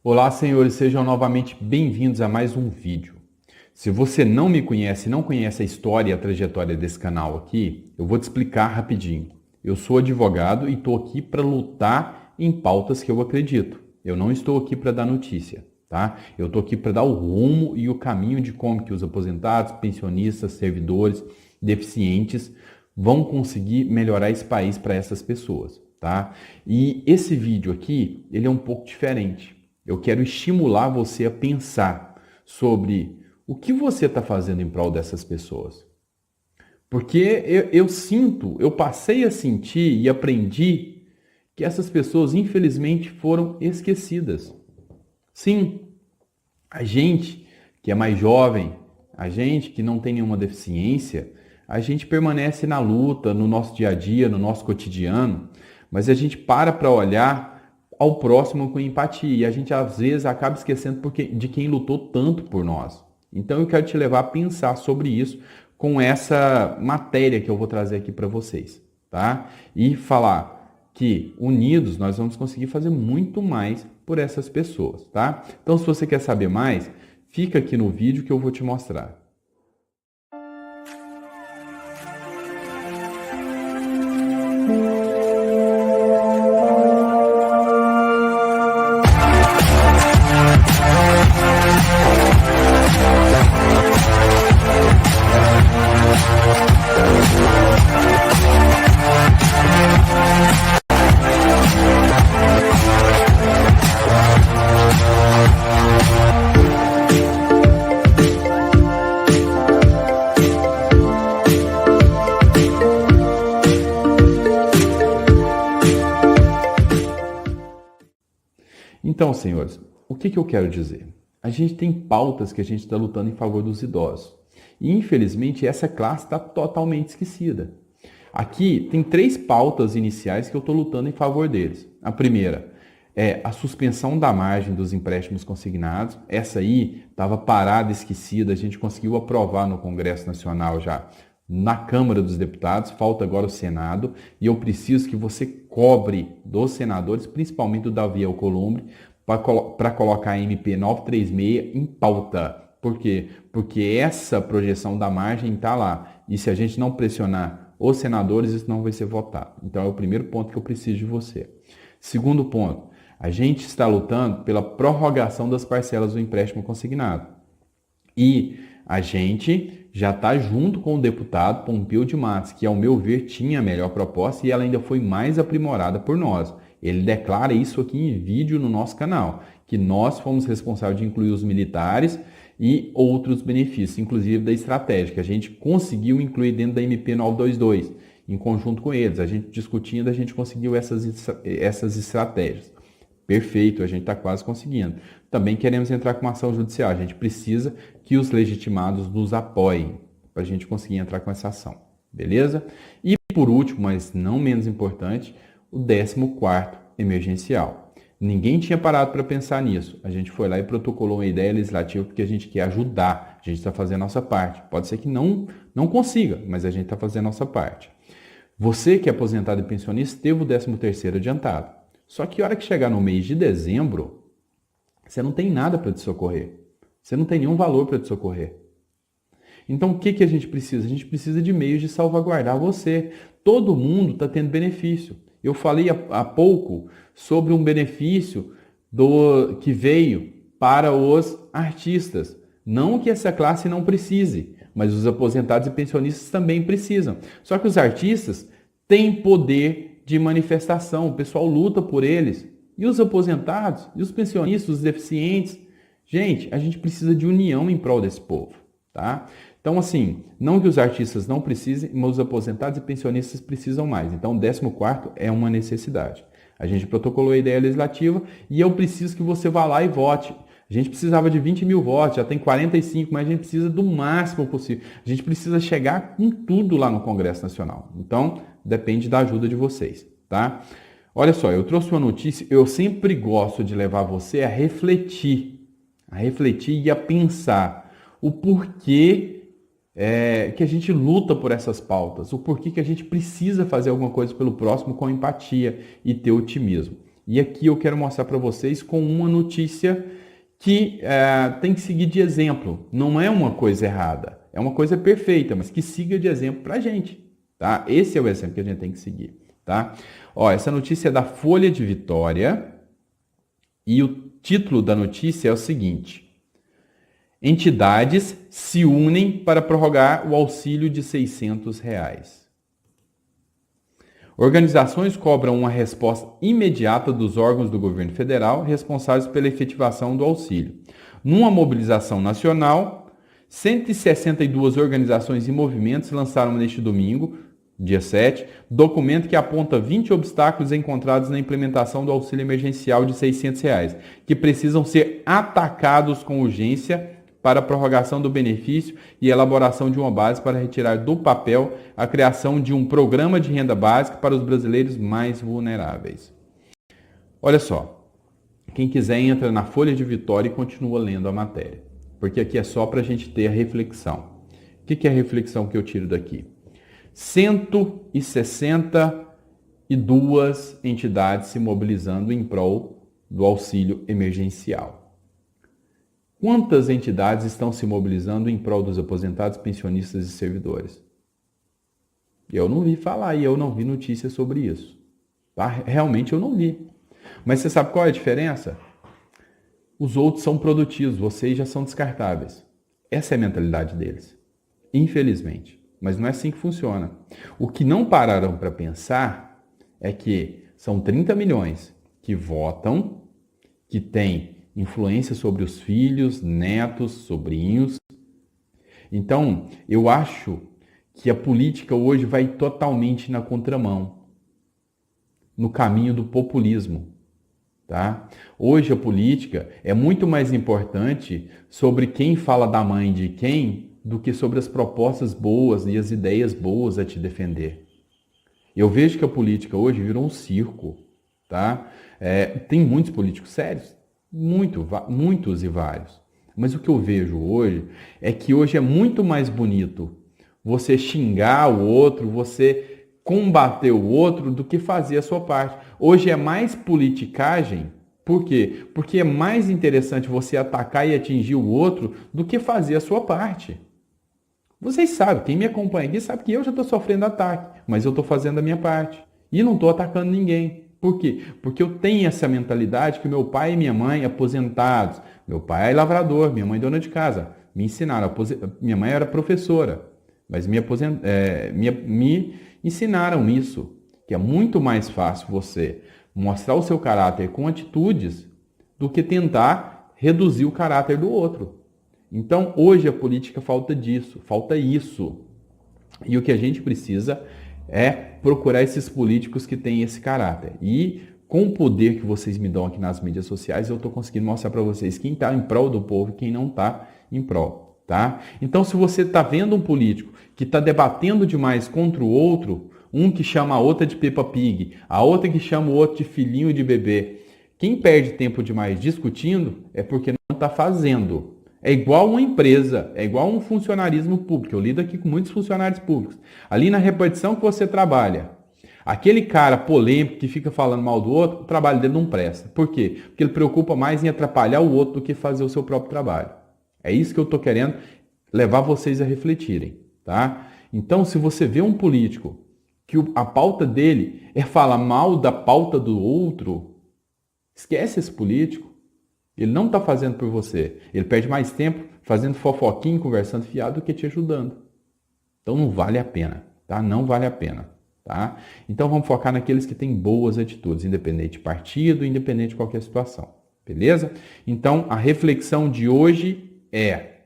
Olá, senhores, sejam novamente bem-vindos a mais um vídeo. Se você não me conhece, não conhece a história e a trajetória desse canal aqui, eu vou te explicar rapidinho. Eu sou advogado e estou aqui para lutar em pautas que eu acredito. Eu não estou aqui para dar notícia, tá? Eu estou aqui para dar o rumo e o caminho de como que os aposentados, pensionistas, servidores, deficientes vão conseguir melhorar esse país para essas pessoas, tá? E esse vídeo aqui, ele é um pouco diferente. Eu quero estimular você a pensar sobre o que você está fazendo em prol dessas pessoas. Porque eu passei a sentir e aprendi que essas pessoas, infelizmente, foram esquecidas. Sim, a gente que é mais jovem, a gente que não tem nenhuma deficiência, a gente permanece na luta, no nosso dia a dia, no nosso cotidiano, mas a gente para olhar ao próximo com empatia. E a gente às vezes acaba esquecendo de quem lutou tanto por nós. Então eu quero te levar a pensar sobre isso com essa matéria que eu vou trazer aqui para vocês, tá? E falar que unidos nós vamos conseguir fazer muito mais por essas pessoas, tá? Então se você quer saber mais, fica aqui no vídeo que eu vou te mostrar. Então, senhores, o que eu quero dizer? A gente tem pautas que a gente está lutando em favor dos idosos. E, infelizmente, essa classe está totalmente esquecida. Aqui tem 3 pautas iniciais que eu estou lutando em favor deles. A primeira é a suspensão da margem dos empréstimos consignados. Essa aí estava parada, esquecida, a gente conseguiu aprovar no Congresso Nacional já. Na Câmara dos Deputados, falta agora o Senado, e eu preciso que você cobre dos senadores, principalmente do Davi Alcolumbre, para colocar a MP 936 em pauta. Por quê? Porque essa projeção da margem está lá, e se a gente não pressionar os senadores, isso não vai ser votado. Então é o primeiro ponto que eu preciso de você. Segundo ponto, a gente está lutando pela prorrogação das parcelas do empréstimo consignado. E a gente já está junto com o deputado Pompeu de Matos, que ao meu ver tinha a melhor proposta e ela ainda foi mais aprimorada por nós. Ele declara isso aqui em vídeo no nosso canal, que nós fomos responsáveis de incluir os militares e outros benefícios, inclusive da estratégia, que a gente conseguiu incluir dentro da MP 922, em conjunto com eles. A gente discutindo, a gente conseguiu essas estratégias. Perfeito, a gente está quase conseguindo. Também queremos entrar com uma ação judicial. A gente precisa que os legitimados nos apoiem para a gente conseguir entrar com essa ação. Beleza? E por último, mas não menos importante, o 14º emergencial. Ninguém tinha parado para pensar nisso. A gente foi lá e protocolou uma ideia legislativa porque a gente quer ajudar. A gente está fazendo a nossa parte. Pode ser que não consiga, mas a gente está fazendo a nossa parte. Você que é aposentado e pensionista teve o 13º adiantado. Só que a hora que chegar no mês de dezembro, você não tem nada para te socorrer. Você não tem nenhum valor para te socorrer. Então, o que a gente precisa? A gente precisa de meios de salvaguardar você. Todo mundo está tendo benefício. Eu falei há pouco sobre um benefício que veio para os artistas. Não que essa classe não precise, mas os aposentados e pensionistas também precisam. Só que os artistas têm poder de manifestação, o pessoal luta por eles. E os aposentados, e os pensionistas, os deficientes. Gente, a gente precisa de união em prol desse povo, tá? Então, assim, não que os artistas não precisem, mas os aposentados e pensionistas precisam mais. Então, o 14º é uma necessidade. A gente protocolou a ideia legislativa e eu preciso que você vá lá e vote. A gente precisava de 20 mil votos, já tem 45, mas a gente precisa do máximo possível. A gente precisa chegar com tudo lá no Congresso Nacional. Então, depende da ajuda de vocês, tá? Olha só, eu trouxe uma notícia, eu sempre gosto de levar você a refletir e a pensar o porquê que a gente luta por essas pautas, o porquê que a gente precisa fazer alguma coisa pelo próximo com empatia e ter otimismo. E aqui eu quero mostrar para vocês com uma notícia que tem que seguir de exemplo. Não é uma coisa errada, é uma coisa perfeita, mas que siga de exemplo para a gente. Tá? Esse é o exemplo que a gente tem que seguir. Tá? Ó, essa notícia é da Folha de Vitória e o título da notícia é o seguinte: entidades se unem para prorrogar o auxílio de R$ 600. Organizações cobram uma resposta imediata dos órgãos do governo federal responsáveis pela efetivação do auxílio. Numa mobilização nacional, 162 organizações e movimentos lançaram neste domingo, dia 7, documento que aponta 20 obstáculos encontrados na implementação do auxílio emergencial de R$ 600, que precisam ser atacados com urgência para a prorrogação do benefício e elaboração de uma base para retirar do papel a criação de um programa de renda básica para os brasileiros mais vulneráveis. Olha só, quem quiser entra na Folha de Vitória e continua lendo a matéria, porque aqui é só para a gente ter a reflexão. O que é a reflexão que eu tiro daqui? 162 entidades se mobilizando em prol do auxílio emergencial. Quantas entidades estão se mobilizando em prol dos aposentados, pensionistas e servidores? Eu não vi falar e eu não vi notícia sobre isso. Tá? Realmente eu não vi. Mas você sabe qual é a diferença? Os outros são produtivos, vocês já são descartáveis. Essa é a mentalidade deles. Infelizmente. Mas não é assim que funciona. O que não pararam para pensar é que são 30 milhões que votam, que têm influência sobre os filhos, netos, sobrinhos. Então, eu acho que a política hoje vai totalmente na contramão, no caminho do populismo. Tá? Hoje a política é muito mais importante sobre quem fala da mãe de quem do que sobre as propostas boas e as ideias boas a te defender. Eu vejo que a política hoje virou um circo. Tá? Tem muitos políticos sérios, muitos e vários. Mas o que eu vejo hoje é que hoje é muito mais bonito você xingar o outro, você combater o outro do que fazer a sua parte. Hoje é mais politicagem. Por quê? Porque é mais interessante você atacar e atingir o outro do que fazer a sua parte. Vocês sabem, quem me acompanha aqui sabe que eu já estou sofrendo ataque, mas eu estou fazendo a minha parte. E não estou atacando ninguém. Por quê? Porque eu tenho essa mentalidade que meu pai e minha mãe, aposentados, meu pai é lavrador, minha mãe é dona de casa, me ensinaram, minha mãe era professora, mas me ensinaram isso, que é muito mais fácil você mostrar o seu caráter com atitudes do que tentar reduzir o caráter do outro. Então, hoje a política falta disso, falta isso. E o que a gente precisa é procurar esses políticos que têm esse caráter. E com o poder que vocês me dão aqui nas mídias sociais, eu estou conseguindo mostrar para vocês quem está em prol do povo e quem não está em prol. Tá? Então, se você está vendo um político que está debatendo demais contra o outro, um que chama a outra de Peppa Pig, a outra que chama o outro de filhinho de bebê, quem perde tempo demais discutindo é porque não está fazendo. É igual uma empresa, é igual um funcionarismo público. Eu lido aqui com muitos funcionários públicos. Ali na repartição que você trabalha, aquele cara polêmico que fica falando mal do outro, o trabalho dele não presta. Por quê? Porque ele preocupa mais em atrapalhar o outro do que fazer o seu próprio trabalho. É isso que eu estou querendo levar vocês a refletirem. Tá? Então, se você vê um político que a pauta dele é falar mal da pauta do outro, esquece esse político. Ele não está fazendo por você. Ele perde mais tempo fazendo fofoquinha, conversando fiado do que te ajudando. Então não vale a pena, tá? Não vale a pena, tá? Então vamos focar naqueles que têm boas atitudes, independente de partido, independente de qualquer situação. Beleza? Então a reflexão de hoje é: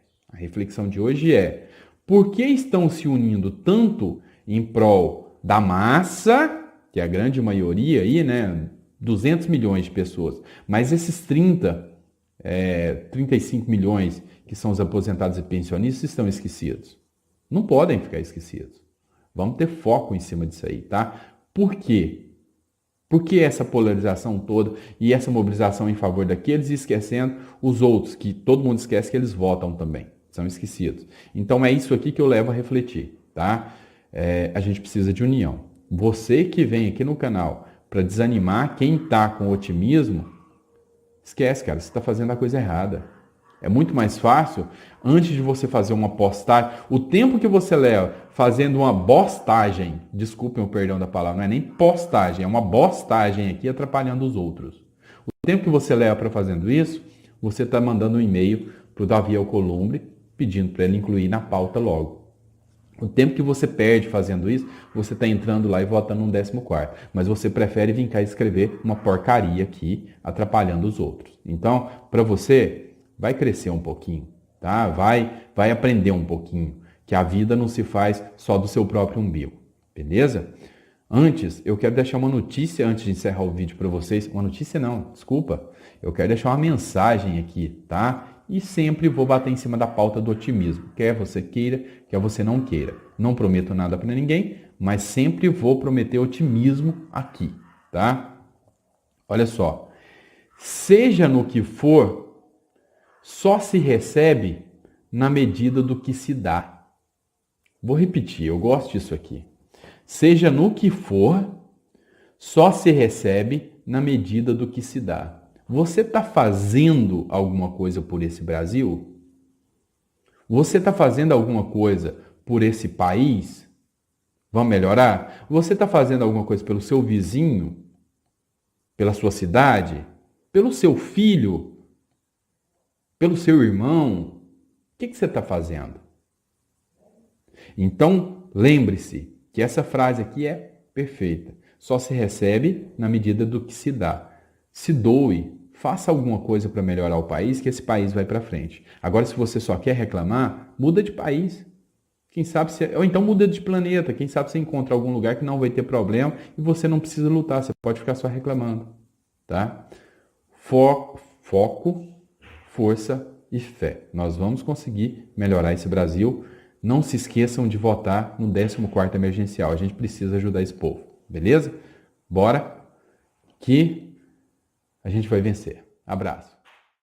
por que estão se unindo tanto em prol da massa, que é a grande maioria aí, né? 200 milhões de pessoas, mas esses 35 milhões que são os aposentados e pensionistas estão esquecidos. Não podem ficar esquecidos. Vamos ter foco em cima disso aí, tá? Por quê? Por que essa polarização toda e essa mobilização em favor daqueles e esquecendo os outros, que todo mundo esquece que eles votam também, são esquecidos. Então é isso aqui que eu levo a refletir, tá? A gente precisa de união. Você que vem aqui no canal para desanimar quem está com otimismo, esquece, cara, você está fazendo a coisa errada. É muito mais fácil, antes de você fazer uma postagem, o tempo que você leva fazendo uma bostagem, desculpem o perdão da palavra, não é nem postagem, é uma bostagem aqui atrapalhando os outros. O tempo que você leva para fazendo isso, você está mandando um e-mail para o Davi Alcolumbre, pedindo para ele incluir na pauta logo. O tempo que você perde fazendo isso, você está entrando lá e votando um 14º. Mas você prefere vir cá escrever uma porcaria aqui, atrapalhando os outros. Então, para você, vai crescer um pouquinho, tá? Vai aprender um pouquinho, que a vida não se faz só do seu próprio umbigo, beleza? Antes, eu quero deixar uma notícia antes de encerrar o vídeo para vocês. Uma notícia não, desculpa. Eu quero deixar uma mensagem aqui, tá? E sempre vou bater em cima da pauta do otimismo. Quer você queira, quer você não queira. Não prometo nada para ninguém, mas sempre vou prometer otimismo aqui, tá? Olha só. Seja no que for, só se recebe na medida do que se dá. Vou repetir, eu gosto disso aqui. Seja no que for, só se recebe na medida do que se dá. Você está fazendo alguma coisa por esse Brasil? Você está fazendo alguma coisa por esse país? Vamos melhorar? Você está fazendo alguma coisa pelo seu vizinho? Pela sua cidade? Pelo seu filho? Pelo seu irmão? O que você está fazendo? Então, lembre-se que essa frase aqui é perfeita. Só se recebe na medida do que se dá. Se doe. Faça alguma coisa para melhorar o país, que esse país vai para frente. Agora, se você só quer reclamar, muda de país. Quem sabe ou então muda de planeta. Quem sabe você encontra algum lugar que não vai ter problema e você não precisa lutar. Você pode ficar só reclamando, tá? Foco, força e fé. Nós vamos conseguir melhorar esse Brasil. Não se esqueçam de votar no 14º emergencial. A gente precisa ajudar esse povo, beleza? Bora que a gente vai vencer. Abraço.